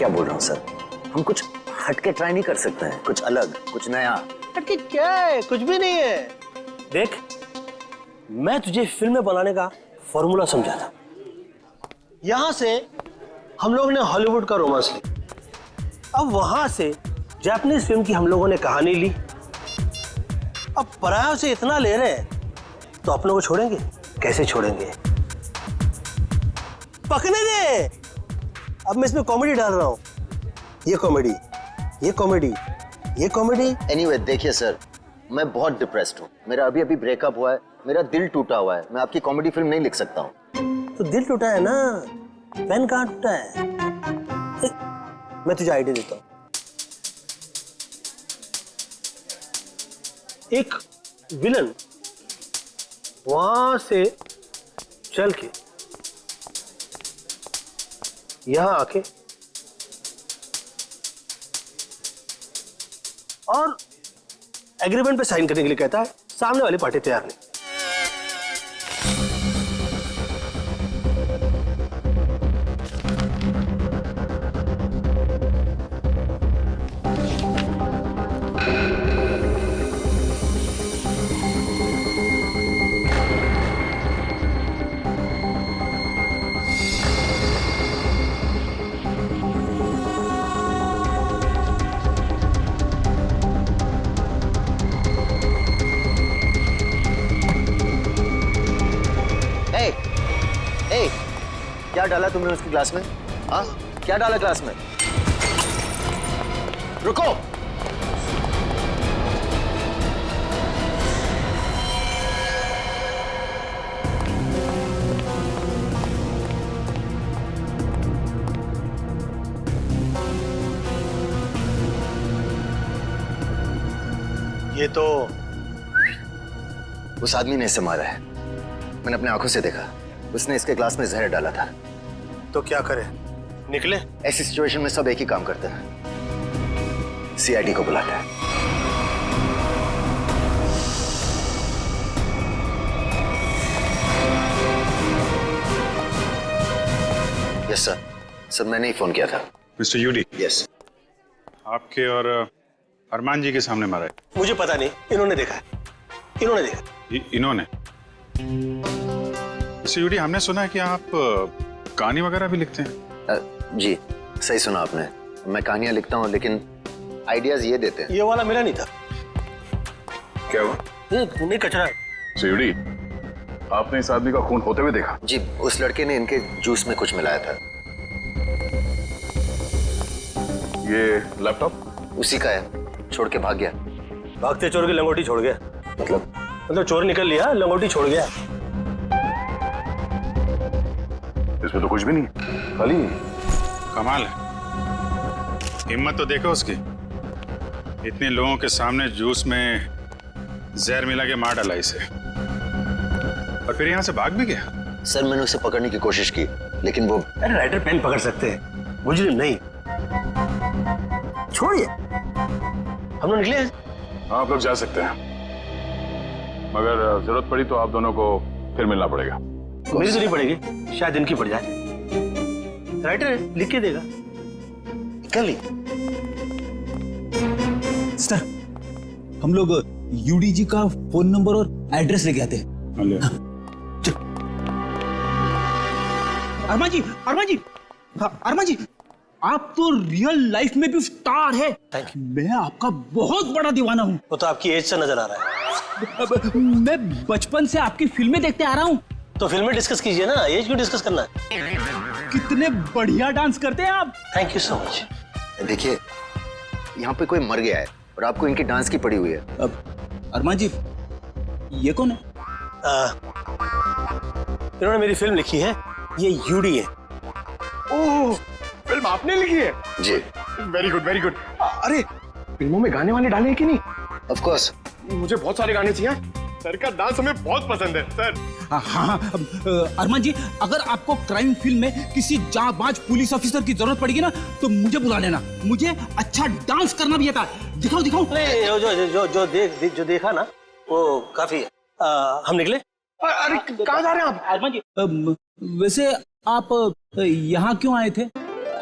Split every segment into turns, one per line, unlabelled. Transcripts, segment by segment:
क्या बोल रहा हूँ सर, हम कुछ हटके ट्राई नहीं कर सकते हैं? कुछ अलग, कुछ नया?
हटके क्या है? कुछ भी नहीं है। देख, मैं तुझे फिल्में बनाने का फॉर्मूला समझा था। यहां से हम लोगों ने हॉलीवुड का रोमांस लिया, अब वहां से जापानीज फिल्म की हम लोगों ने कहानी ली। अब परायों से इतना ले रहे हैं तो अपनों को छोड़ेंगे? कैसे छोड़ेंगे? पकने दे। अब मैं इसमें कॉमेडी डाल रहा हूं। ये कॉमेडी, ये कॉमेडी, ये कॉमेडी।
एनीवे, देखिए सर, मैं बहुत डिप्रेस्ड हूँ। मेरा अभी अभी ब्रेकअप हुआ है, मेरा दिल टूटा हुआ है। मैं आपकी कॉमेडी फिल्म नहीं लिख सकता हूँ।
तो दिल टूटा है ना, पेन कहाँ टूटा है? मैं तुझे आइडिया देता हूँ। एक विलन वहां से चल के यहां आके और एग्रीमेंट पे साइन करने के लिए कहता है, सामने वाली पार्टी तैयार नहीं।
क्या डाला तुमने उसकी ग्लास में? हाँ, क्या डाला ग्लास में? रुको।
ये तो
उस आदमी ने इसे मारा है। मैंने अपने आंखों से देखा। उसने इसके ग्लास में जहर डाला था।
तो क्या करे? निकले?
ऐसी सिचुएशन में सब एक ही काम करते हैं, सीआईडी को बुलाते हैं। Yes sir. सर, मैंने ही फोन किया था।
Mister UD.
यस।
आपके और अरमान जी के सामने मारा है?
मुझे पता नहीं, इन्होंने देखा है। इन्होंने देखा।
इन्होंने? मिस्टर यूडी, हमने सुना है कि आप कहानी वगैरह भी लिखते हैं।
जी, सही सुना आपने। मैं कहानियां लिखता हूँ, लेकिन आइडियाज ये देते हैं।
ये वाला मेरा नहीं था।
क्या हुआ?
नहीं, कचरा है।
मिस्टर यूडी, आपने इस आदमी का खून होते हुए देखा?
जी, उस लड़के ने इनके जूस में कुछ मिलाया था।
ये लैपटॉप
उसी का है, छोड़ के भाग गया।
भागते चोर की लंगोटी छोड़ गया? मतलब चोर निकल लिया, लंगोटी छोड़ गया।
इसमें तो कुछ भी नहीं, खाली। कमाल है, हिम्मत तो देखो उसकी। इतने लोगों के सामने जूस में जहर मिला के मार डाला इसे, और फिर यहाँ से भाग भी गया।
सर, मैंने उसे पकड़ने की कोशिश की, लेकिन वो...
अरे राइटर पेन पकड़ सकते हैं, मुझे नहीं। छोड़िए, हम लोग निकले।
आप लोग जा सकते हैं, मगर जरूरत पड़ी तो आप दोनों को फिर मिलना पड़ेगा।
मेरी तो नहीं पड़ेगी, शायद इनकी पड़ जाए। राइटर है, लिख के देगा। कर ली।
सर, हम लोग यूडी जी का फोन नंबर और एड्रेस लेके आते हैं। अरमान जी, अरमान जी, हाँ, अरमान जी, आप तो रियल लाइफ में भी स्टार है। मैं आपका बहुत बड़ा दीवाना हूँ।
वो तो आपकी एज से नजर आ रहा है।
मैं बचपन से आपकी फिल्में देखते आ रहा हूँ।
तो फिल्में डिस्कस कीजिए ना, एज क्यों डिस्कस करना है?
कितने बढ़िया डांस करते हैं आप।
Thank you so much.
देखिए, यहाँ पे कोई मर गया है और आपको इनकी डांस की पड़ी हुई है।
अब अरमान जी, ये कौन है?
इन्होंने मेरी फिल्म लिखी है, ये यूडी है।
ओह, फिल्म आपने लिखी है?
जी।
Very good, very good. अरे, फिल्मों में गाने वाले डाले हैं कि नहीं?
Of course.
मुझे बहुत सारे गाने चाहिए। सर का डांस हमें बहुत पसंद है सर।
हाँ, अरमान जी, अगर आपको क्राइम फिल्म में किसी जांबाज पुलिस ऑफिसर की जरूरत पड़ेगी ना, तो मुझे बुला लेना। मुझे अच्छा डांस करना भी आता है। दिखाओ दिखाओ।
जो देखा ना, वो काफी है। हम निकले।
अरे, कहाँ जा रहे हैं आप?
अरमान जी, वैसे आप यहाँ क्यों आए थे?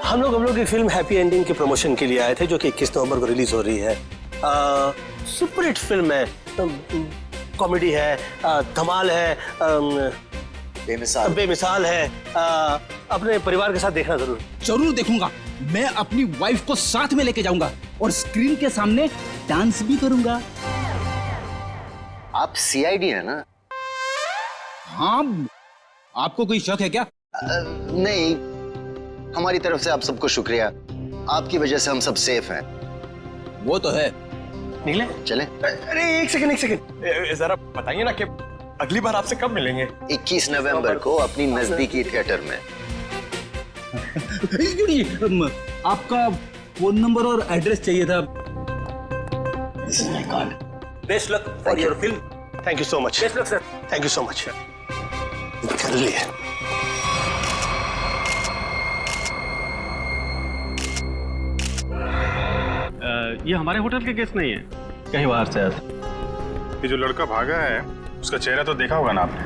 हम लोग की फिल्म हैप्पी एंडिंग के प्रमोशन के लिए आए थे, जो कि 21 नवंबर को रिलीज हो रही है। सुपरहिट फिल्म है, कॉमेडी है, धमाल है, बेमिसाल है। अपने परिवार के साथ देखना जरूर।
जरूर देखूंगा। मैं अपनी वाइफ को साथ में लेके जाऊंगा और स्क्रीन के सामने डांस भी करूंगा।
आप सीआईडी है ना?
हाँ, आपको कोई शक है क्या?
नहीं, हमारी तरफ से आप सबको शुक्रिया। आपकी वजह से हम सब सेफ हैं।
वो तो है।
निकले?
चले?
अरे एक सेकंड जरा बताइए ना कि अगली बार आपसे कब मिलेंगे?
21 नवंबर को अपनी नजदीकी थिएटर में।
आपका फोन नंबर और एड्रेस चाहिए था।
This is my card.
Best luck for your film. Thank you so much. Best luck sir. Thank you so much. कर लिए।
ये हमारे होटल के गेस्ट नहीं है, कहीं बाहर से आते।
ये जो लड़का भागा है उसका चेहरा तो देखा होगा ना आपने?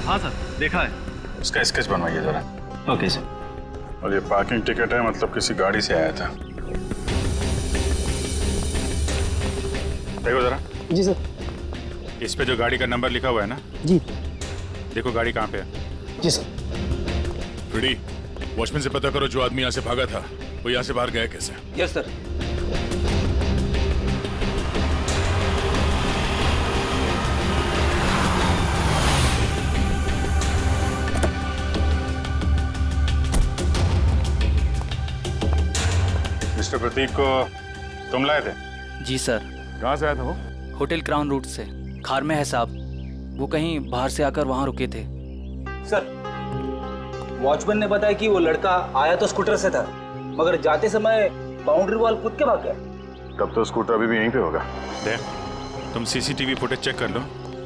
हाँ सर, देखा है।
उसका स्केच बनवाइए जरा।
Okay sir.
और ये पार्किंग टिकट है, मतलब किसी गाड़ी से आया था। देखो जरा।
जी सर।
इस पे जो गाड़ी का नंबर लिखा हुआ है ना?
जी।
देखो गाड़ी कहाँ पे है।
जी सर।
फ्रीडी, वॉचमैन से पता करो जो आदमी यहाँ से भागा था वो यहाँ से बाहर गया कैसे।
Yes sir.
मिस्टर प्रतीक को तुम लाए थे?
जी सर।
कहाँ से आया था वो?
होटल क्राउन रूट से। खार में है साहब। वो कहीं बाहर से आकर वहाँ रुके थे।
सर, वॉचमैन ने बताया कि वो लड़का आया तो स्कूटर से था, मगर जाते समय बाउंड्री वॉल कूद के भाग गया।
तब तो स्कूटर अभी भी यहीं पे होगा। देख, तुम सीसीटीवी फुटेज चेक कर लो,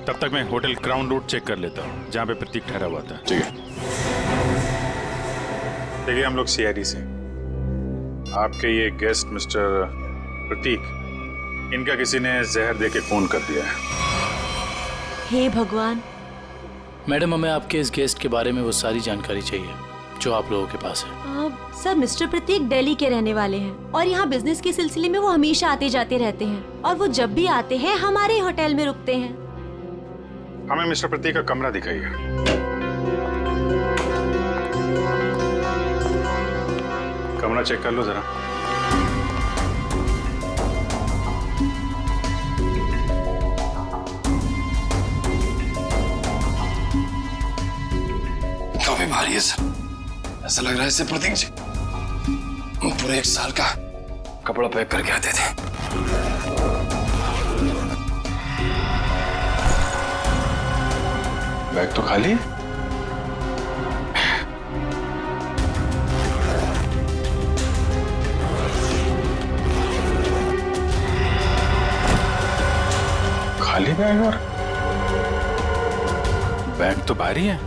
तब तक मैं होटल क्राउन रूट चेक कर लेता हूँ जहाँ पे प्रतीक ठहरा हुआ था। ठीक है। देखिए, हम लोग सीआईडी से। आपके ये गेस्ट मिस्टर प्रतीक, इनका किसी ने जहर दे के फोन कर दिया है।
हे भगवान।
मैडम, हमें आपके इस गेस्ट के बारे में वो सारी जानकारी चाहिए जो आप लोगों के पास है।
सर, मिस्टर प्रतीक दिल्ली के रहने वाले हैं और यहाँ बिजनेस के सिलसिले में वो हमेशा आते जाते रहते हैं और वो जब भी आते हैं हमारे होटल में रुकते हैं।
हमें मिस्टर प्रतीक का कमरा दिखाइए। कमरा चेक कर लो जरा।
काफी भारी है सर। ऐसा लग रहा है इससे प्रतीक जी पूरे 1 साल का कपड़ा पैक करके आते थे।
बैग तो खाली है। खाली बैग और बैग तो भारी है।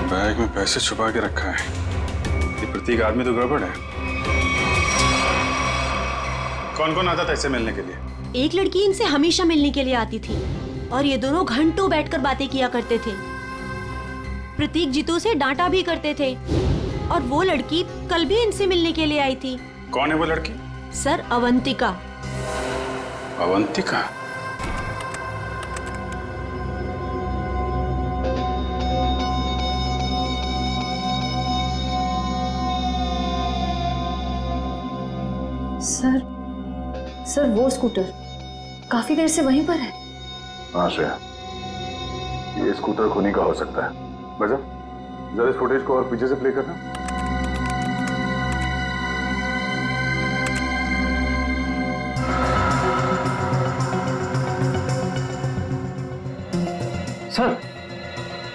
बैग में पैसे छुपा के रखा है। ये प्रतीक आदमी तो गड़बड़ है। कौन कौन आता था इससे मिलने के लिए?
एक लड़की इनसे हमेशा मिलने के लिए आती थी और ये दोनों घंटों बैठकर बातें किया करते थे। प्रतीक जीतू से डांटा भी करते थे और वो लड़की कल भी इनसे मिलने के लिए आई थी।
कौन है वो लड़की?
सर, अवंतिका।
अवंतिका?
सर वो स्कूटर काफी देर से वहीं पर है।
हाँ श्रेया, ये स्कूटर खुनी का हो सकता है। बजा, जरा इस फुटेज को और पीछे से प्ले करना।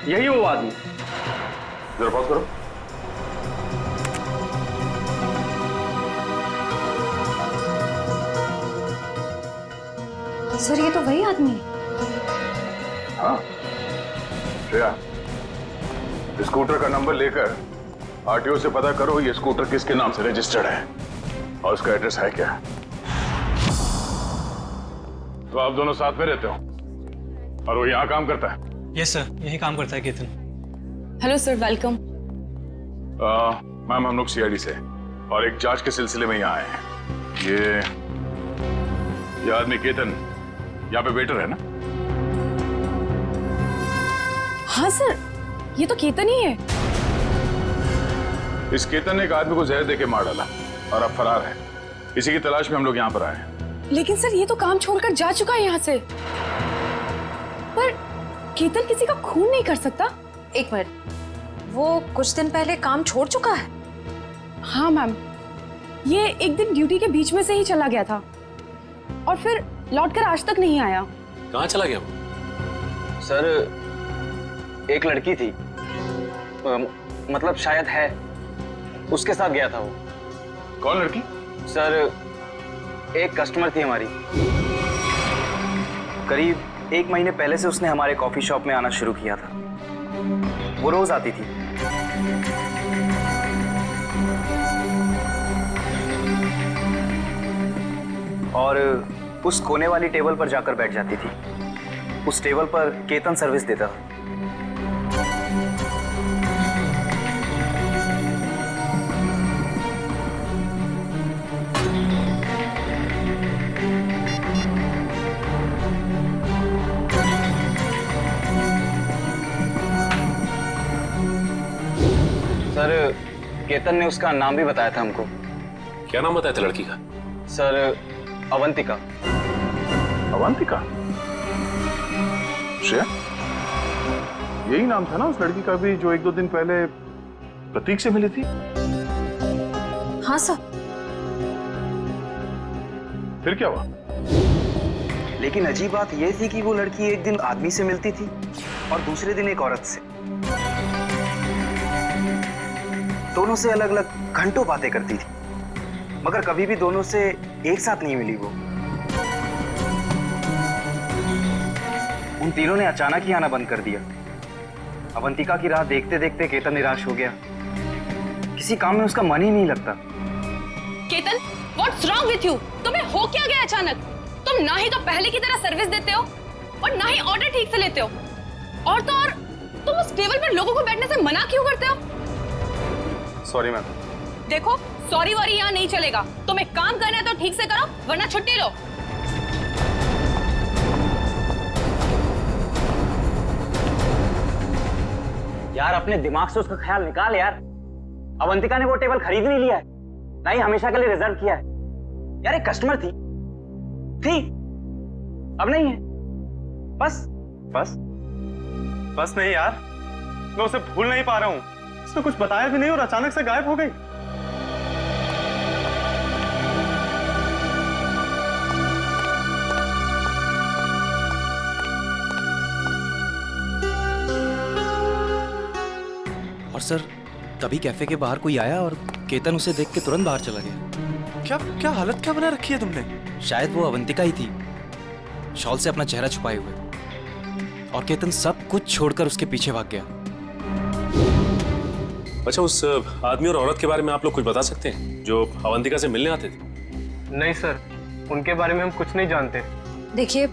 यही वो आदमी।
जरा पॉज करो।
सर ये तो वही आदमी है।
हाँ श्रेया, स्कूटर का नंबर लेकर आरटीओ से पता करो ये स्कूटर किसके नाम से रजिस्टर्ड है और उसका एड्रेस है क्या। तो आप दोनों साथ में रहते हो और वो यहाँ काम करता है?
यस सर, यही काम करता है Ketan.
Hello sir, welcome.
Ma'am हम लोग सीआईडी से और एक जांच के सिलसिले में यहाँ आए हैं। ये आदमी केतन यहाँ पे वेटर है ना?
हाँ सर, ये तो केतन ही है।
इस केतन ने एक आदमी को जहर देके मार डाला और अब फरार है। इसी की तलाश में हम लोग यहाँ पर आए हैं।
लेकिन सर ये तो काम छोड़कर जा चुका है यहाँ से। पर केतन किसी का खून नहीं कर सकता।
एक मिनट, वो कुछ दिन पहले काम छोड़ चुका है?
हाँ मैम, ये एक दिन ड्यूटी के बीच में से ही चला गया था और फिर लौटकर आज तक नहीं आया।
कहाँ चला गया वो?
सर एक लड़की थी, मतलब शायद है, उसके साथ गया था वो।
कौन लड़की?
सर एक कस्टमर थी हमारी, करीब 1 महीने पहले से उसने हमारे कॉफी शॉप में आना शुरू किया था। वो रोज आती थी। और उस कोने वाली टेबल पर जाकर बैठ जाती थी। उस टेबल पर केतन सर्विस देता था। सर केतन ने उसका नाम भी बताया था हमको।
क्या नाम बताया था लड़की का?
सर अवंतिका।
अवंतिका? श्रेया, यही नाम था ना उस लड़की का भी जो 1-2 दिन पहले प्रतीक से मिली थी?
हाँ सर।
फिर क्या हुआ?
लेकिन अजीब बात यह थी कि वो लड़की एक दिन आदमी से मिलती थी और दूसरे दिन एक औरत से। दोनों से अलग अलग घंटों बातें करती थी, मगर कभी भी दोनों से एक साथ नहीं मिली वो। उन तीनों ने अचानक ही आना बंद कर दिया। अवंतिका की राह देखते देखते केतन निराश हो गया। किसी काम में उसका मन ही नहीं लगता।
Ketan, what's wrong with you? तुम्हें हो क्या गया अचानक? तुम ना ही तो पहले की तरह सर्विस देते हो और ना ही ऑर्डर ठीक से लेते हो, और तो और तुम उस टेबल पर लोगों को बैठने से मना क्यों करते हो?
Sorry ma'am.
देखो, सॉरी वॉरी यहाँ नहीं चलेगा। तुम्हें काम करना है तो ठीक से करो, वरना छुट्टी लो।
यार अपने दिमाग से उसका ख्याल निकाल यार। अवंतिका ने वो टेबल खरीद नहीं लिया है, ना ही हमेशा के लिए रिजर्व किया है। यार एक कस्टमर थी, अब नहीं है। बस नहीं यार, मैं उसे भूल नहीं पा रहा हूँ। उसने कुछ बताया भी नहीं और अचानक से गायब हो गई। और सर तभी कैफे के बाहर कोई आया और केतन उसे देख के तुरंत बाहर चला गया। क्या हालत क्या बना रखी है तुमने? शायद वो अवंतिका ही थी, शॉल से अपना चेहरा छुपाए हुए, और केतन सब कुछ छोड़कर उसके पीछे भाग गया।
अच्छा, उस आदमी और औरत के बारे में आप लोग कुछ बता सकते हैं जो अवंतिका से मिलने आते थे?
नहीं सर, उनके बारे में हम कुछ नहीं जानते।
देखिए,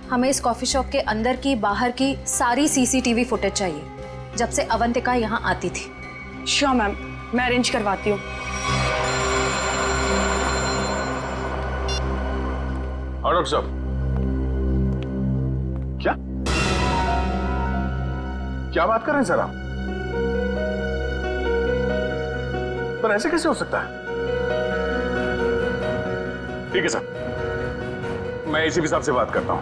हमें इस कॉफी शॉप के अंदर की बाहर की सारी सीसीटीवी फुटेज चाहिए जब से अवंतिका यहाँ आती थी।
श्योर मैम, मैं अरेंज करवाती हूँ।
डॉक्टर साहब, क्या बात कर रहे हैं सर आप? पर ऐसे कैसे हो सकता है? ठीक है सर, मैं एसीपी साहब से बात करता हूं।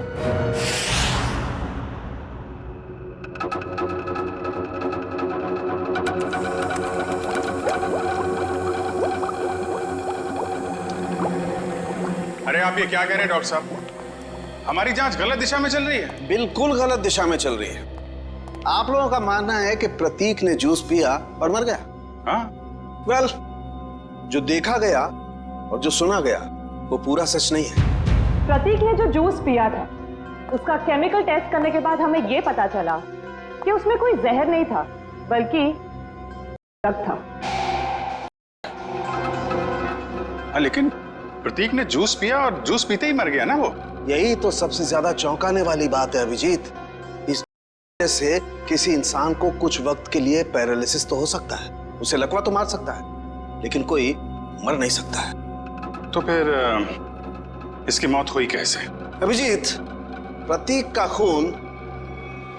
अरे आप ये क्या कह रहे हैं डॉक्टर साहब? हमारी जांच गलत दिशा में चल रही है।
बिल्कुल गलत दिशा में चल रही है।
आप लोगों का मानना है कि प्रतीक ने जूस पिया और मर गया।
हाँ?
वेल, जो देखा गया और जो सुना गया वो पूरा सच नहीं है।
प्रतीक ने जो जूस पिया था उसका केमिकल टेस्ट करने के बाद हमें ये पता चला कि उसमें कोई जहर नहीं था बल्कि ड्रग था।
लेकिन प्रतीक ने जूस पिया और जूस पीते ही मर गया ना वो।
यही तो सबसे ज्यादा चौंकाने वाली बात है अभिजीत। इस से किसी इंसान को कुछ वक्त के लिए पैरालिसिस तो हो सकता है, उसे लकवा तो मार सकता है, लेकिन कोई मर नहीं सकता है।
तो फिर इसकी मौत हुई कैसे?
अभिजीत, प्रतीक का खून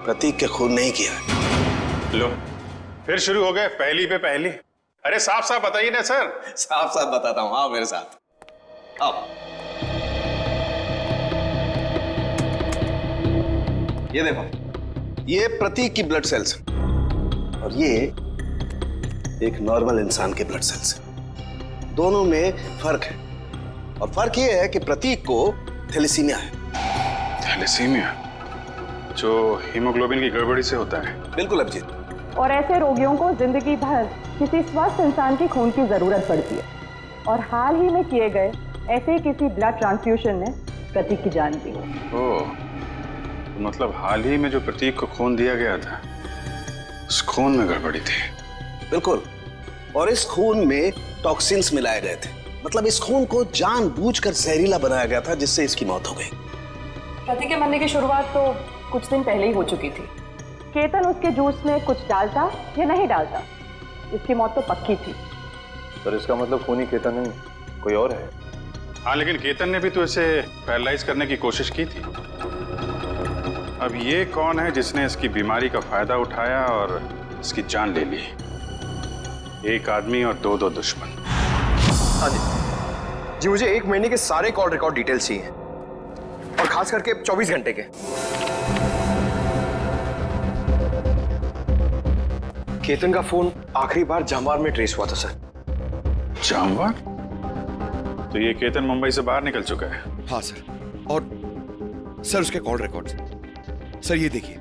प्रतीक के खून नहीं किया है।
लो, फिर शुरू हो गए पहली पे पहली। अरे साफ साफ बताइए ना सर।
साफ साफ बताता हूं, आओ मेरे साथ, आओ। ये देखो, ये प्रतीक की ब्लड सेल्स और ये एक नॉर्मल इंसान के ब्लड सेल्स। दोनों में फर्क है और फर्क ये है कि प्रतीक को थैलेसीमिया है।
थैलेसीमिया जो हीमोग्लोबिन की गड़बड़ी से होता है?
बिल्कुल अभिजीत।
और ऐसे रोगियों को जिंदगी भर किसी स्वस्थ इंसान की खून की जरूरत पड़ती है और हाल ही में किए गए ऐसे ही किसी ब्लड ट्रांसफ्यूजन ने प्रतीक की जान दी।
ओह, तो मतलब हाल ही में जो प्रतीक को खून दिया गया था उस खून में गड़बड़ी थी।
बिल्कुल, और इस खून में टॉक्सिन्स मिलाए गए थे। मतलब इस खून को जानबूझकर जहरीला बनाया गया था जिससे इसकी मौत हो गई।
प्रतीक के मरने की शुरुआत तो कुछ दिन पहले ही हो चुकी थी। केतन उसके जूस में कुछ डालता या नहीं डालता, इसकी मौत तो पक्की थी।
सर इसका मतलब खूनी केतन नहीं, कोई और है।
हाँ, लेकिन केतन ने भी तो इसे पैरालाइज करने की कोशिश की थी। अब ये कौन है जिसने इसकी बीमारी का फायदा उठाया और इसकी जान ले ली? एक आदमी और दो दुश्मन।
हाँ जी, मुझे 1 महीने के सारे कॉल रिकॉर्ड डिटेल्स चाहिए और खास करके 24 घंटे के। केतन का फोन आखिरी बार जामवार में ट्रेस हुआ था सर।
जामवार? तो ये केतन मुंबई से बाहर निकल चुका है?
हाँ सर, और सर उसके कॉल रिकॉर्ड्स। सर ये देखिए,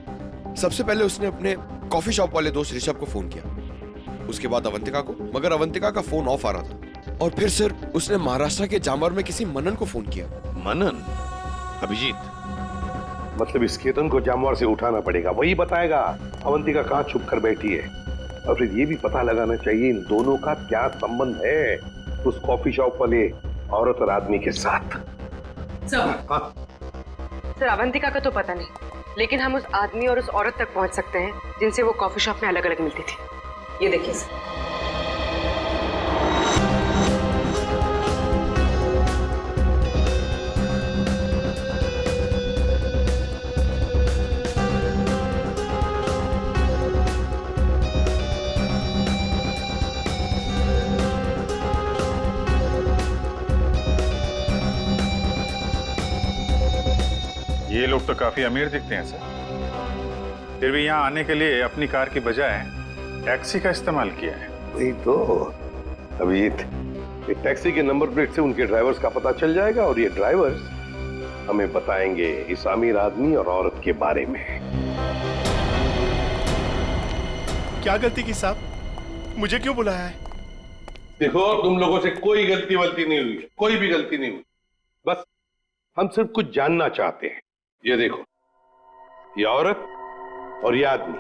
सबसे पहले उसने अपने कॉफी शॉप वाले दोस्त ऋषभ को फोन किया, उसके बाद अवंतिका को, मगर अवंतिका का फोन ऑफ आ रहा था। और फिर सर उसने महाराष्ट्र के जामवार में किसी मनन को फोन किया।
मनन? अभिजीत, मतलब इस केतन को जामवार से उठाना पड़ेगा, वही बताएगा अवंतिका कहाँ छुप कर बैठी है। और फिर ये भी पता लगाना चाहिए इन दोनों का क्या संबंध है उस कॉफी शॉप वाले औरत और आदमी के साथ।
सर अवंतिका का तो पता नहीं, लेकिन हम उस आदमी और उस औरत तक पहुंच सकते हैं जिनसे वो कॉफी शॉप में अलग अलग मिलती थी। ये देखिए सर।
ये लोग तो काफी अमीर दिखते हैं सर, फिर भी यहाँ आने के लिए अपनी कार की बजाय टैक्सी का इस्तेमाल किया है।
वही तो अभिजीत, एक टैक्सी के नंबर प्लेट से उनके ड्राइवर्स का पता चल जाएगा और ये ड्राइवर्स हमें बताएंगे इस अमीर आदमी और औरत के बारे में।
क्या गलती की साहब, मुझे क्यों बुलाया है?
देखो, तुम लोगों से कोई गलती वलती नहीं हुई, कोई भी गलती नहीं हुई।
बस हम सिर्फ कुछ जानना चाहते हैं। ये देखो, ये औरत और ये आदमी,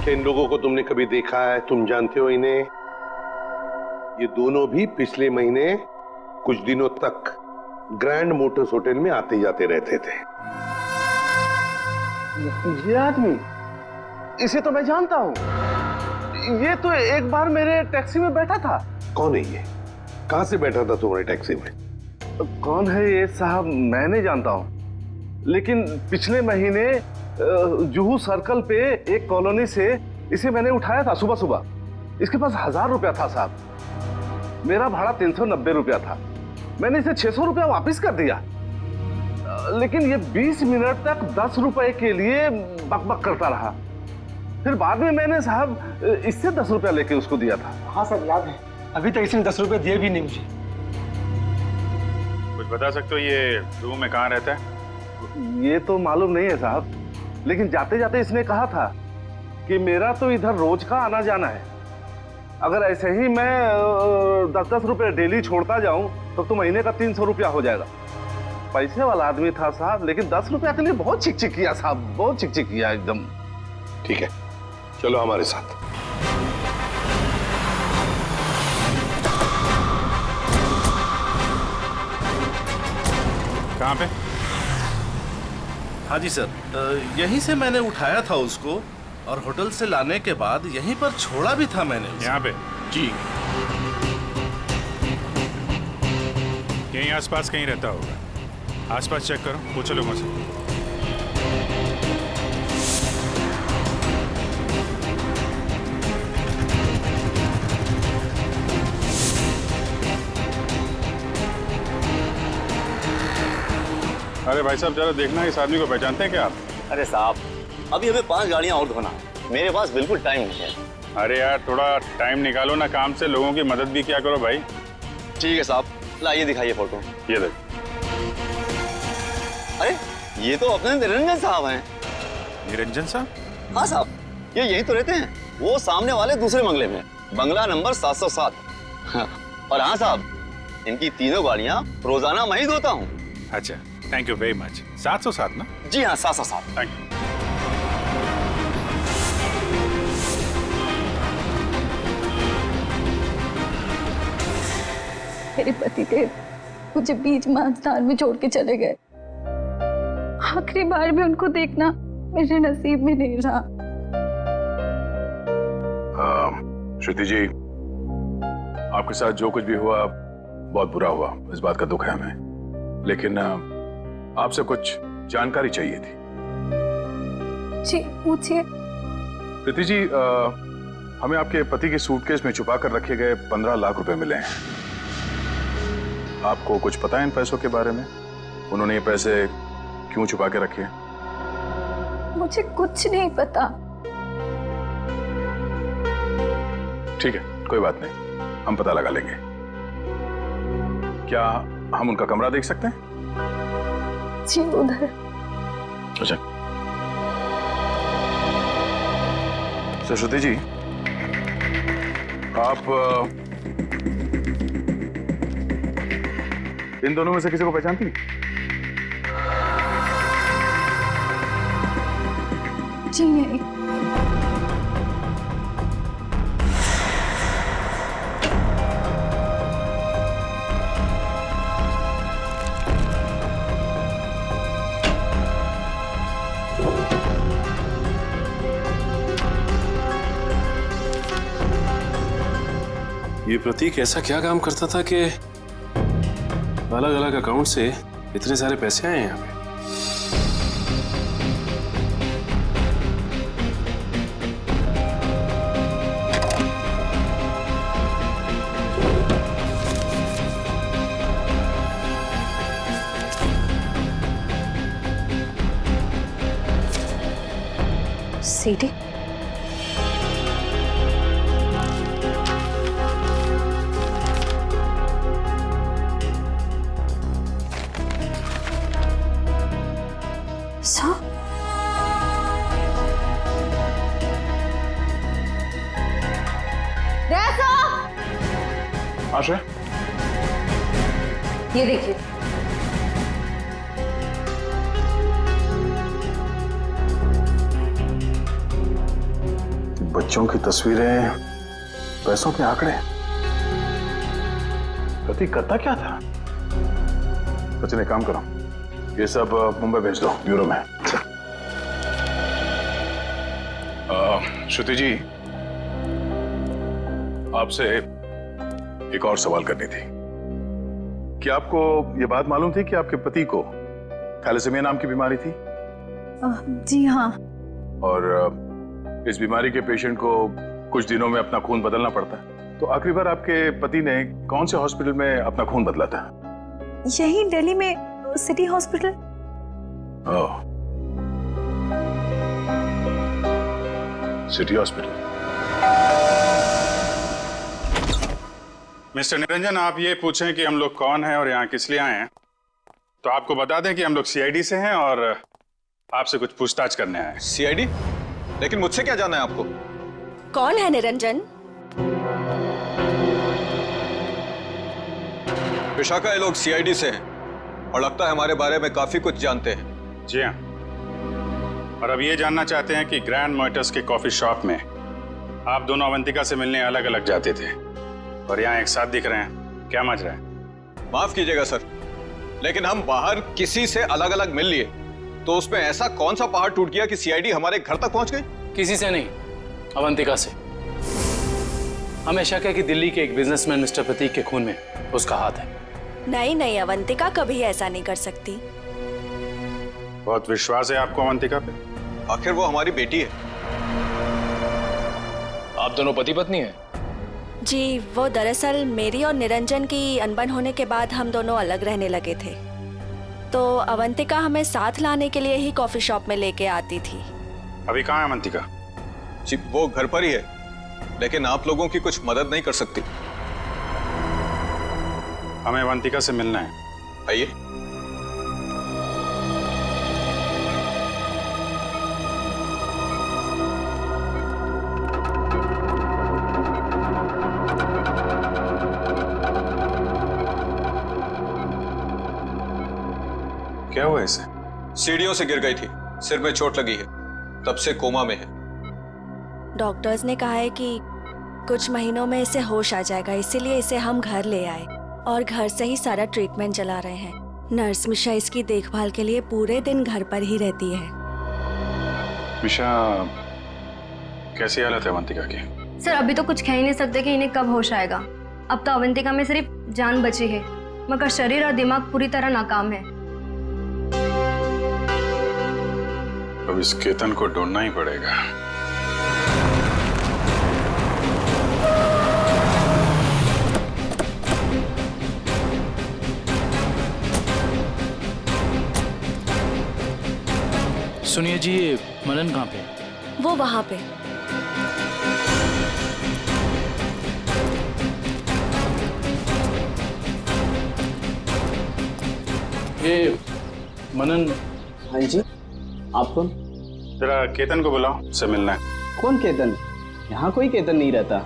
क्या इन लोगों को तुमने कभी देखा है? तुम जानते हो इन्हें? ये दोनों भी पिछले महीने कुछ दिनों तक ग्रैंड मोटर्स होटल में आते जाते रहते थे।
ये आदमी, इसे तो मैं जानता हूँ। ये तो एक बार मेरे टैक्सी में बैठा था।
कौन है ये? कहां से बैठा था तुम्हारे टैक्सी में?
कौन है ये साहब, मैं नहीं जानता हूँ, लेकिन पिछले महीने जुहू सर्कल पे एक कॉलोनी से इसे मैंने उठाया था सुबह सुबह। इसके पास 1000 रुपया था साहब। मेरा भाड़ा 390 रुपया था। मैंने इसे 600 रुपया वापस कर दिया, लेकिन ये 20 मिनट तक 10 रुपए के लिए बकबक करता रहा। फिर बाद में मैंने साहब इससे 10 रुपया लेके उसको दिया था।
हाँ सर, याद है। अभी तक इसने 10 रुपए दिए भी नहीं मुझे।
कुछ बता सकते हो ये जुहू में कहाँ रहता है?
ये तो मालूम नहीं है साहब, लेकिन जाते जाते इसने कहा था कि मेरा तो इधर रोज का आना जाना है। अगर ऐसे ही मैं 10-10 रुपए डेली छोड़ता जाऊं तो महीने का 300 रुपया हो जाएगा। पैसे वाला आदमी था साहब, लेकिन 10 रुपया के लिए बहुत चिक-चिक किया साहब, बहुत चिक-चिक किया एकदम।
ठीक है, चलो हमारे साथ।
कहाँ पे?
हाँ जी सर, यहीं से मैंने उठाया था उसको और होटल से लाने के बाद यहीं पर छोड़ा भी था मैंने।
यहाँ पे?
जी।
यहीं आसपास कहीं रहता होगा। आसपास चेक करो, पूछो लोगों से। अरे भाई साहब, जरा देखना, इस आदमी को पहचानते हैं क्या आप?
अरे साहब, अभी हमें 5 गाड़ियां और धोना है, मेरे पास बिल्कुल टाइम नहीं है।
अरे यार, थोड़ा टाइम निकालो ना काम से, लोगों की मदद भी क्या करो भाई।
ठीक है साहब, लाइए दिखाइए फोटो।
ये देख।
अरे ये तो अपने निरंजन साहब हैं।
निरंजन साहब?
हाँ साहब, ये यहीं तो रहते हैं, वो सामने वाले दूसरे बंगले में, बंगला नंबर 707। और हाँ साहब, इनकी तीनों गाड़ियां रोजाना मैं ही धोता हूँ।
अच्छा, थैंक यू वेरी मच। 707 ना?
जी हाँ, 707।
Thank you.
मेरे पतिदेव मुझे बीच महास्थान में छोड़ के चले गए। आखिरी बार भी उनको देखना मेरे नसीब में नहीं रहा।
श्रुति जी, आपके साथ जो कुछ भी हुआ बहुत बुरा हुआ, इस बात का दुख है हमें, लेकिन आपसे कुछ जानकारी चाहिए थी।
जी पूछिए।
प्रीति जी, हमें आपके पति के सूटकेस में छुपा कर रखे गए 15 लाख रुपए मिले हैं। आपको कुछ पता है इन पैसों के बारे में? उन्होंने ये पैसे क्यों छुपा के रखे हैं?
मुझे कुछ नहीं पता।
ठीक है, कोई बात नहीं, हम पता लगा लेंगे। क्या हम उनका कमरा देख सकते हैं?
जी उधर।
अच्छा। तो श्रुति जी, आप इन दोनों में से किसी को पहचानती हैं?
जी नहीं।
ये प्रतीक ऐसा क्या काम करता था कि अलग अलग अकाउंट से इतने सारे पैसे आए हैं यहाँ पे?
सीडी?
आशा,
ये देखिए।
बच्चों की तस्वीरें, पैसों के आंकड़े, प्रतीक करता क्या था? सचिन, एक काम करो, ये सब मुंबई भेज दो ब्यूरो में। श्रुति जी, आपसे एक और सवाल करनी थी। क्या आपको ये बात मालूम थी कि आपके पति को थैलेसीमिया नाम की बीमारी थी?
जी हाँ।
और इस बीमारी के पेशेंट को कुछ दिनों में अपना खून बदलना पड़ता है। तो आखिरी बार आपके पति ने कौन से हॉस्पिटल में अपना खून बदला था?
यही दिल्ली में city hospital.
City hospital. Mister Niranjan, आप ये पूछें कि हम लोग कौन हैं और यहाँ किस लिए आए हैं, तो आपको बता दें कि हम लोग सीआईडी से हैं और आपसे कुछ पूछताछ करने आए हैं।
सीआईडी?
लेकिन मुझसे क्या जानना है आपको?
कौन है निरंजन?
विशाखा, ये लोग सीआईडी से हैं और लगता है हमारे बारे में काफी कुछ जानते हैं।
जी हाँ, और अब ये जानना चाहते हैं कि ग्रैंड मोटर्स के कॉफी शॉप में आप दोनों अवंतिका से मिलने अलग अलग जाते थे और यहाँ एक साथ दिख रहे हैं, क्या मज रहा है?
माफ कीजिएगा सर, लेकिन हम बाहर किसी से अलग अलग मिल लिए तो उसमें ऐसा कौन सा पहाड़ टूट गया कि सीआईडी हमारे घर तक पहुंच गई?
किसी से नहीं, अवंतिका से। हमेशा क्या कि दिल्ली के एक बिजनेसमैन मिस्टर प्रतीक के खून में उसका हाथ है।
नहीं नहीं, अवंतिका कभी ऐसा नहीं कर सकती।
बहुत विश्वास है आपको अवंतिका पे?
आखिर वो हमारी बेटी है।
आप दोनों पति पत्नी हैं?
जी, वो दरअसल मेरी और निरंजन की अनबन होने के बाद हम दोनों अलग रहने लगे थे, तो अवंतिका हमें साथ लाने के लिए ही कॉफी शॉप में लेके आती थी।
अभी कहाँ है अवंतिका?
जी, वो घर पर ही है, लेकिन आप लोगों की कुछ मदद नहीं कर सकती।
हमें अवंतिका से मिलना है।
आइए।
क्या हुआ इसे?
सीढ़ियों से गिर गई थी, सिर में चोट लगी है, तब से कोमा में है।
डॉक्टर्स ने कहा है कि कुछ महीनों में इसे होश आ जाएगा, इसीलिए इसे हम घर ले आए और घर से ही सारा ट्रीटमेंट चला रहे हैं। नर्स मिशा इसकी देखभाल के लिए पूरे दिन घर पर ही रहती है।
मिशा, कैसी हालत है अवंतिका की?
सर, अभी तो कुछ कह ही नहीं सकते कि इन्हें कब होश आएगा। अब तो अवंतिका में सिर्फ जान बची है, मगर शरीर और दिमाग पूरी तरह नाकाम है।
अब इस केतन को ढूंढना ही पड़ेगा।
सुनिए जी, ये मनन कहाँ पे?
वो वहाँ पे।
ये मनन।
हाँ जी, आप कौन?
जरा केतन को बुलाओ, उससे मिलना है।
कौन केतन? यहाँ कोई केतन नहीं रहता।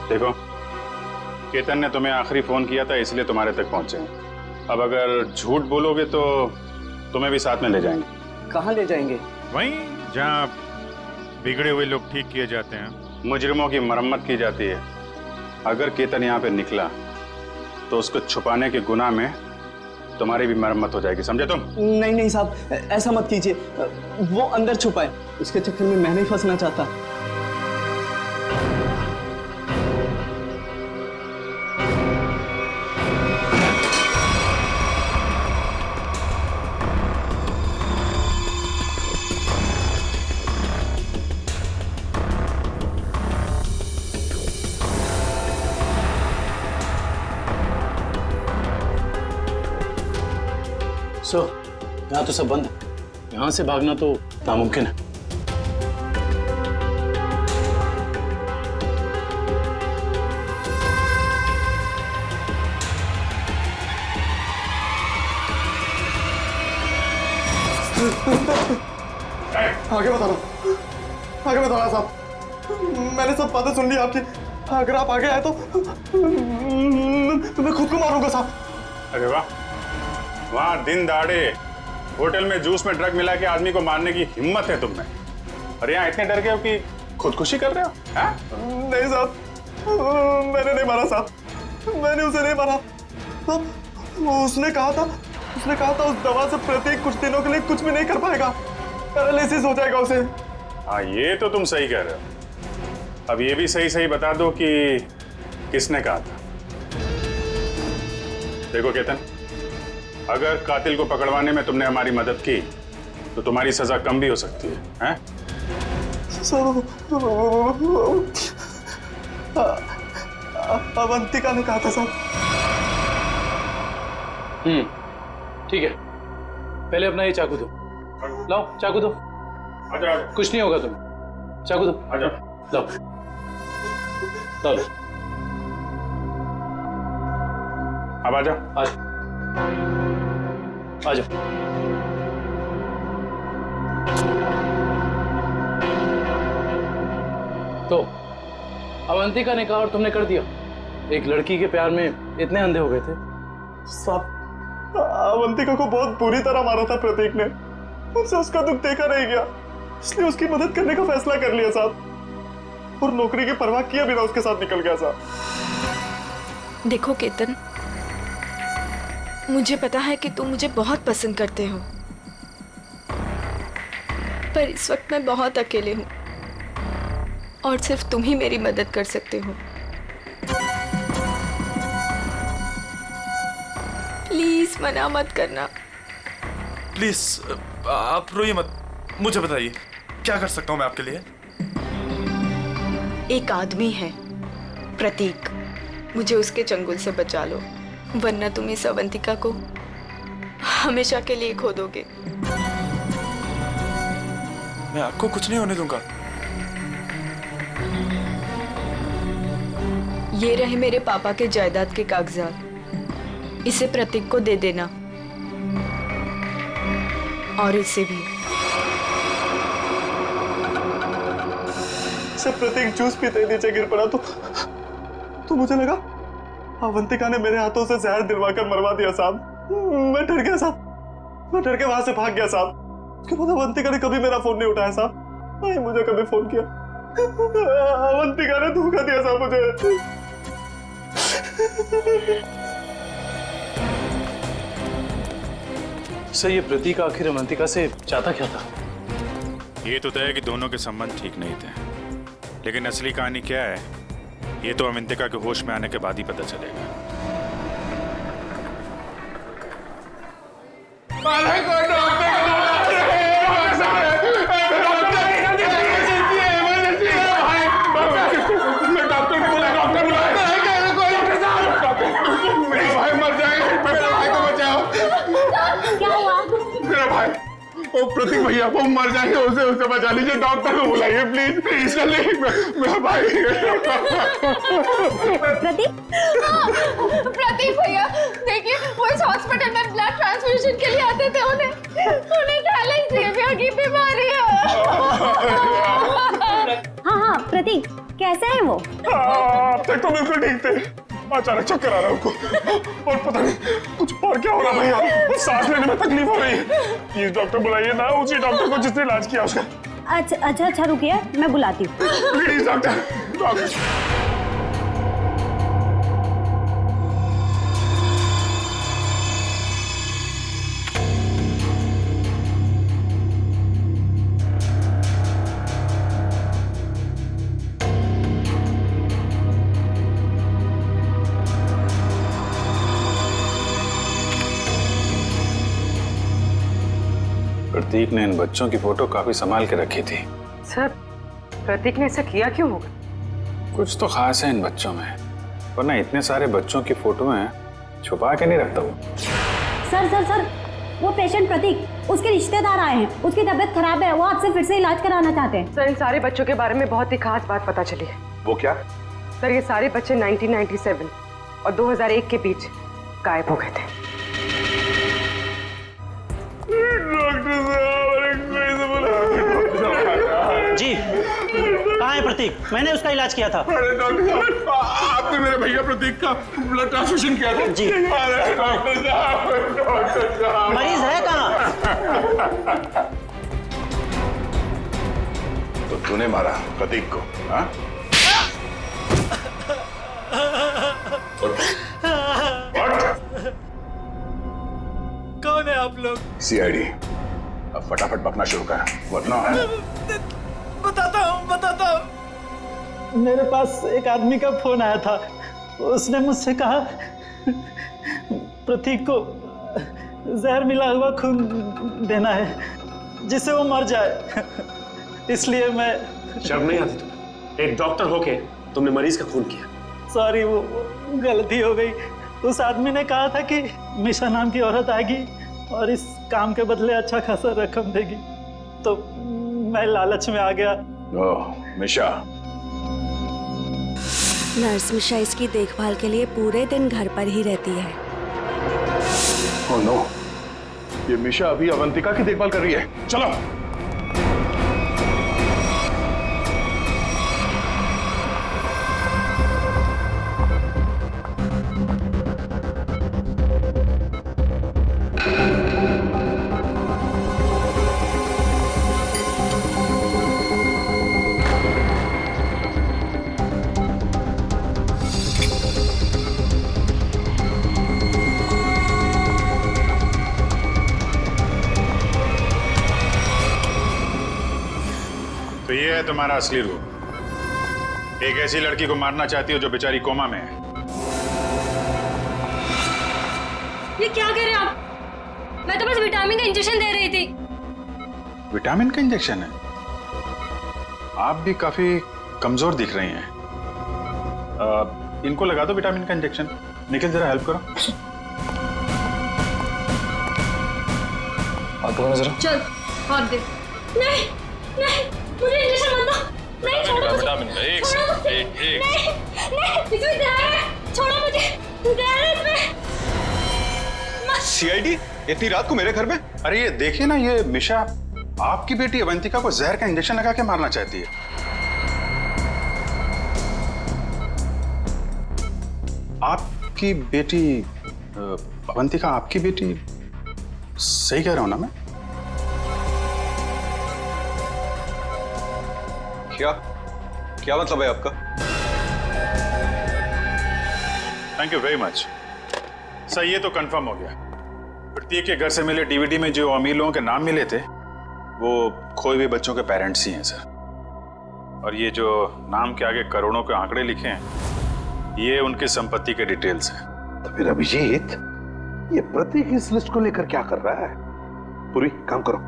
देखो, केतन ने तुम्हें आखिरी फोन किया था, इसलिए तुम्हारे तक पहुंचे हैं। अब अगर झूठ बोलोगे तो तुम्हें भी साथ में ले जाएंगे।
कहाँ ले जाएंगे?
वहीं जहाँ बिगड़े हुए लोग ठीक किए जाते हैं, मुजरिमों की मरम्मत की जाती है। अगर केतन यहाँ पे निकला तो उसको छुपाने के गुनाह में तुम्हारी भी मरम्मत हो जाएगी, समझे तुम?
नहीं नहीं साहब, ऐसा मत कीजिए। वो अंदर छुपा है, उसके चक्कर में मैं नहीं फंसना चाहता।
यहाँ तो सब बंद है, यहाँ से भागना तो नामुमकिन है।
आगे बता रहा साहब, मैंने सब बातें सुन ली आपकी। अगर आप आगे आए तो मैं खुद को मारूंगा साहब।
अरे वाह, वहाँ दिन दहाड़े होटल में जूस में ड्रग मिला के आदमी को मारने की हिम्मत है तुम में, और यहाँ इतने डर गए हो कि खुदकुशी कर रहे हो?
नहीं साहब, मैंने नहीं मारा साहब, मैंने उसे नहीं मारा। उसने कहा था उस दवा से प्रतीक कुछ दिनों के लिए कुछ भी नहीं कर पाएगा, पैरालिसिस हो जाएगा उसे।
हाँ, ये तो तुम सही कह रहे हो। अब ये भी सही सही बता दो कि किसने कहा था। देखो केतन, अगर कातिल को पकड़वाने में तुमने हमारी मदद की तो तुम्हारी सजा कम भी हो सकती है, हैं?
अवंतिका ने कहा था साहब।
ठीक है, पहले अपना ये चाकू दो। लाओ चाकू दो। कुछ नहीं होगा तुम्हें, चाकू दो। लाओ लाओ,
अब आ जाओ।
आ जाओ। तो अवंतिका ने कहा और तुमने कर दिया। एक लड़की के प्यार में इतने अंधे हो गए थे।
साहब, अवंतिका को बहुत बुरी तरह मारा था प्रतीक ने। मुझसे उसका दुख देखा नहीं गया, इसलिए उसकी मदद करने का फैसला कर लिया साहब, और नौकरी की परवाह किए बिना उसके साथ निकल गया साहब।
देखो केतन, मुझे पता है कि तुम मुझे बहुत पसंद करते हो, पर इस वक्त मैं बहुत अकेले हूँ और सिर्फ तुम ही मेरी मदद कर सकते हो। प्लीज मना मत करना।
प्लीज आप रोइए मत, मुझे बताइए क्या कर सकता हूँ मैं आपके लिए।
एक आदमी है प्रतीक, मुझे उसके चंगुल से बचा लो, वरना तुम इस अवंतिका को हमेशा के लिए खो दोगे।
मैं आपको कुछ नहीं होने दूंगा।
ये रहे मेरे पापा के जायदाद के कागजात, इसे प्रतीक को दे देना, और इसे भी।
जब प्रतीक जूस पीते नीचे गिर पड़ा तो मुझे लगा अवंतिका ने मेरे हाथों से जहर दिलवाकर मरवा दिया साहब। मैं डर गया साहब, मैं डर के वहां से भाग गया साहब। उसके बाद अवंतिका ने कभी मेरा फोन नहीं उठाया साहब, नहीं मुझे कभी फोन किया। अवंतिका ने धोखा दिया साहब मुझे।
सर, ये प्रतीक आखिर अवंतिका से चाहता क्या था?
ये तो तय है कि दोनों के संबंध ठीक नहीं थे, लेकिन असली कहानी क्या है ये तो अवंतिका के होश में आने के बाद ही पता चलेगा।
ओ प्रतीक भैया, वो मर जाएंगे, उसे बचा लीजिए, डॉक्टर को बुलाइए प्लीज प्लीज। जल्दी मेरा भाई।
प्रतीक भैया देखिए, वो इस हॉस्पिटल में ब्लड ट्रांसफ्यूजन के लिए आते थे, उन्हें थैलेसीमिया की बीमारी है।
हाँ प्रतीक, कैसे है वो?
अब तक तो बिल्कुल ठीक थे, अचानक चक्कर आ रहा है उनको, और पता नहीं कुछ और क्या हो रहा भैया, सांस लेने में तकलीफ हो रही है। प्लीज डॉक्टर बुलाइए ना, उसी डॉक्टर को जिसने इलाज किया उसका।
अच्छा रुकिए, मैं बुलाती हूँ।
Please doctor.
प्रतीक ने इन बच्चों की फोटो काफी संभाल के रखी थी।
सर, प्रतीक ने ऐसा किया क्यों होगा?
कुछ तो खास है इन बच्चों में, वरना इतने सारे बच्चों की फोटो हैं छुपा के नहीं रखता वो।
सर, वो पेशेंट प्रतीक, उसके रिश्तेदार आए हैं, उसकी तबीयत खराब है, वो आपसे फिर से इलाज कराना चाहते हैं।
सर, इन सारे बच्चों के बारे में बहुत ही खास बात पता चली है।
वो क्या?
सर, ये सारे बच्चे 1997 और 2001 के बीच गायब हो गए थे।
जी, कहाँ है प्रतीक? मैंने उसका इलाज किया था।
अरे डॉक्टर साहब, आपने मेरे भैया प्रतीक का ब्लड ट्रांसफ्यूजन किया था?
जी।
अरे डॉक्टर साहब,
मरीज है कहाँ?
तो तूने मारा प्रतीक को? हाँ?
कौन है आप लोग?
सीआईडी। अब फटाफट बकना शुरू कर, वरना
बताता हूँ। मेरे पास एक आदमी का फोन आया था, उसने मुझसे कहा प्रतीक को जहर मिला हुआ खून देना है जिससे वो मर जाए, इसलिए मैं।
शर्म नहीं आती तुम्हें? एक डॉक्टर होके तुमने मरीज का खून किया।
सॉरी, वो गलती हो गई। उस आदमी ने कहा था कि मिशा नाम की औरत आएगी और इस काम के बदले अच्छा खासा रकम देगी, तो मैं लालच में आ गया।
ओह, मिशा।
नर्स मिशा इसकी देखभाल के लिए पूरे दिन घर पर ही रहती है।
ओह नो, ये मिशा अभी अवंतिका की देखभाल कर रही है। चलो
है तुम्हारा असली रूप। एक ऐसी लड़की को मारना चाहती हो जो बेचारी कोमा में है।
ये क्या कह रहे हैं आप? मैं तो बस विटामिन का इंजेक्शन दे रही थी।
विटामिन का इंजेक्शन है? आप भी काफी कमजोर दिख रही हैं। इनको लगा दो विटामिन का इंजेक्शन। निखिल जरा हेल्प करो।
हाथ पकड़ो जरा।
चल हाथ दे। नहीं नहीं मुझे इंजेक्शन मत दो। नहीं छोड़ो।
विटामिन का एक
नहीं इसमें जहर है। छोड़ो मुझे। जहर है इसमें।
सीआईडी इतनी रात को मेरे घर में?
अरे ये देखिए ना, ये मिशा आपकी बेटी अवंतिका को जहर का इंजेक्शन लगा के मारना चाहती है। आपकी बेटी अवंतिका आपकी बेटी? सही कह रहा हूं ना मैं?
क्या क्या मतलब है आपका?
Thank you very much sir, ये तो कंफर्म हो गया। प्रतीक के घर से मिले डीवीडी में जो अमीर लोगों के नाम मिले थे वो खोए हुए बच्चों के पेरेंट्स ही हैं सर। और ये जो नाम के आगे करोड़ों के आंकड़े लिखे हैं ये उनकी संपत्ति के डिटेल्स हैं।
तो फिर अभिजीत, ये प्रतीक इस लिस्ट को लेकर क्या कर रहा है? पूरी काम करो,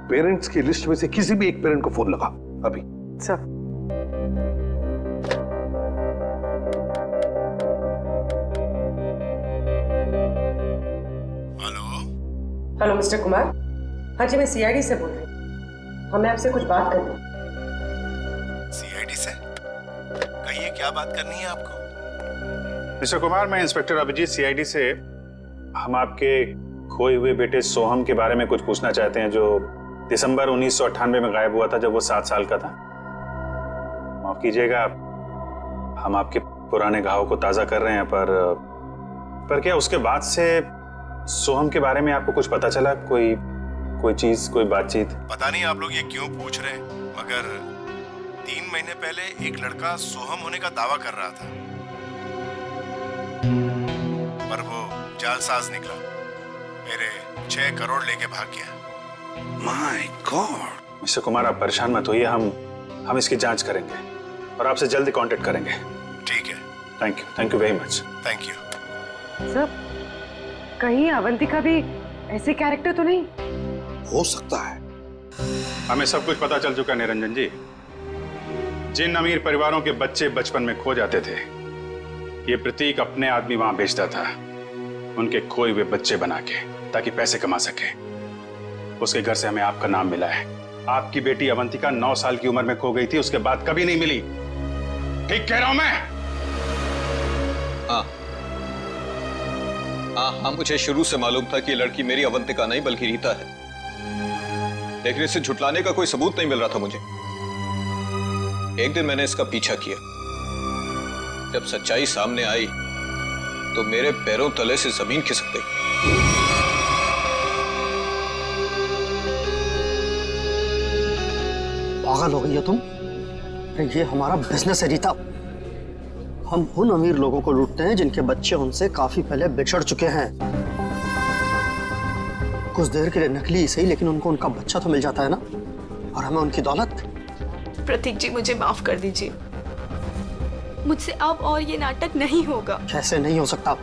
पेरेंट्स की लिस्ट में से किसी भी एक पेरेंट को फोन लगा अभी।
Sir hello mister Kumar. हाँ जी मैं सीआईडी से बोल रही हूँ। हमें आपसे कुछ बात करनी है।
सीआईडी से? कहिए क्या बात करनी है आपको?
मिस्टर कुमार, मैं इंस्पेक्टर अभिजीत सीआईडी से। हम आपके खोए हुए बेटे सोहम के बारे में कुछ पूछना चाहते हैं जो दिसंबर 1998 में गायब हुआ था जब वो 7 साल का था। माफ कीजिएगा, हम आपके पुराने घाव को ताजा कर रहे हैं पर क्या उसके बाद से सोहम के बारे में आपको कुछ पता चला? कोई चीज, कोई बातचीत?
पता नहीं आप लोग ये क्यों पूछ रहे हैं, मगर 3 महीने पहले एक लड़का सोहम होने का दावा कर रहा था, पर वो जालसाज निकला, मेरे 6 करोड़ लेके भाग गया।
My God. मिस्टर कुमार, आप परेशान मत होइए, हम इसकी जांच करेंगे और आपसे जल्दी कांटेक्ट करेंगे।
ठीक है।
Thank you very much.
Thank you.
Sir कहीं अवंतिका भी ऐसे कैरेक्टर तो नहीं?
हो सकता है।
हमें सब कुछ पता चल चुका निरंजन जी। जिन अमीर परिवारों के बच्चे बचपन में खो जाते थे ये प्रतीक अपने आदमी वहां भेजता था उनके खोए हुए बच्चे बना के, ताकि पैसे कमा सके। उसके घर से हमें आपका नाम मिला है। आपकी बेटी अवंतिका 9 साल की उम्र में खो गई थी, उसके बाद कभी नहीं मिली। ठीक कह रहा हूं मैं?
हाँ, मुझे शुरू से मालूम था कि ये लड़की मेरी अवंतिका नहीं बल्कि रीता है, लेकिन इसे झुटलाने का कोई सबूत नहीं मिल रहा था मुझे। एक दिन मैंने इसका पीछा किया। जब सच्चाई सामने आई तो मेरे पैरों तले से जमीन खिसक गई।
पागल हो गई हो तुम? अरे ये हमारा बिजनेस है रीता। हम उन अमीर लोगों को लूटते हैं जिनके बच्चे उनसे काफी पहले बिछड़ चुके हैं। कुछ देर के लिए नकली सही, लेकिन उनको उनका बच्चा तो मिल जाता है ना, और हमें उनकी दौलत।
प्रतीक जी मुझे माफ कर दीजिए, मुझसे अब और ये नाटक नहीं होगा।
कैसे नहीं हो सकता?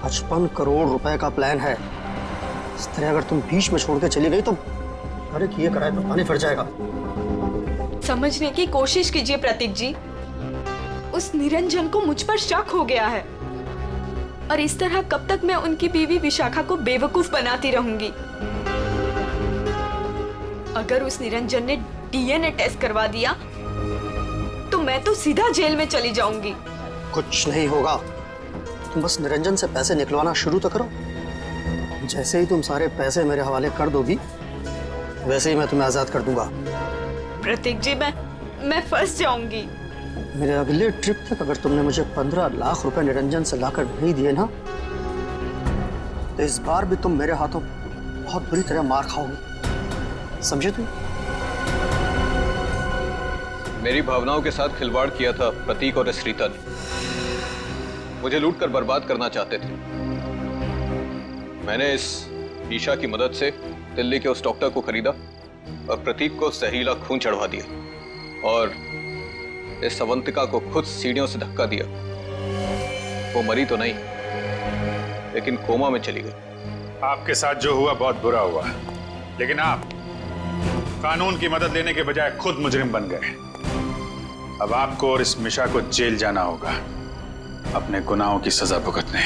55 करोड़ रुपए का प्लान है। इस तरह अगर तुम बीच में छोड़ के चली गई तो अरे किए कराए तो पानी फिर जाएगा।
समझने की कोशिश कीजिए प्रतीक जी, उस निरंजन को मुझ पर शक हो गया है, और इस तरह कब तक मैं उनकी बीवी विशाखा को बेवकूफ बनाती रहूंगी? अगर उस निरंजन ने डीएनए टेस्ट करवा दिया तो मैं तो सीधा जेल में चली जाऊंगी।
कुछ नहीं होगा, तुम बस निरंजन से पैसे निकलवाना शुरू तो करो। जैसे ही तुम सारे पैसे मेरे हवाले कर दोगी वैसे ही मैं तुम्हें आजाद कर दूंगा।
प्रतीक जी मैं फंस जाऊंगी।
मेरे अगले ट्रिप तक अगर तुमने मुझे 15 लाख रुपए निरंजन से लाकर नहीं दिए ना तो इस बार भी तुम मेरे हाथों बहुत बुरी तरह मार खाओगी, समझे तुम?
मेरी भावनाओं के साथ खिलवाड़ किया था प्रतीक और इस रीता ने। मुझे लूट कर बर्बाद करना चाहते थे। मैंने इस ईशा की मदद से दिल्ली के उस डॉक्टर को खरीदा और प्रतीक को जहरीला खून चढ़वा दिया। और इस अवंतिका को खुद सीढ़ियों से धक्का दिया। वो मरी तो नहीं, लेकिन कोमा में चली गई।
आपके साथ जो हुआ बहुत बुरा हुआ, लेकिन आप कानून की मदद लेने के बजाय खुद मुजरिम बन गए। अब आपको और इस मिशा को जेल जाना होगा अपने गुनाहों की सजा भुगतने।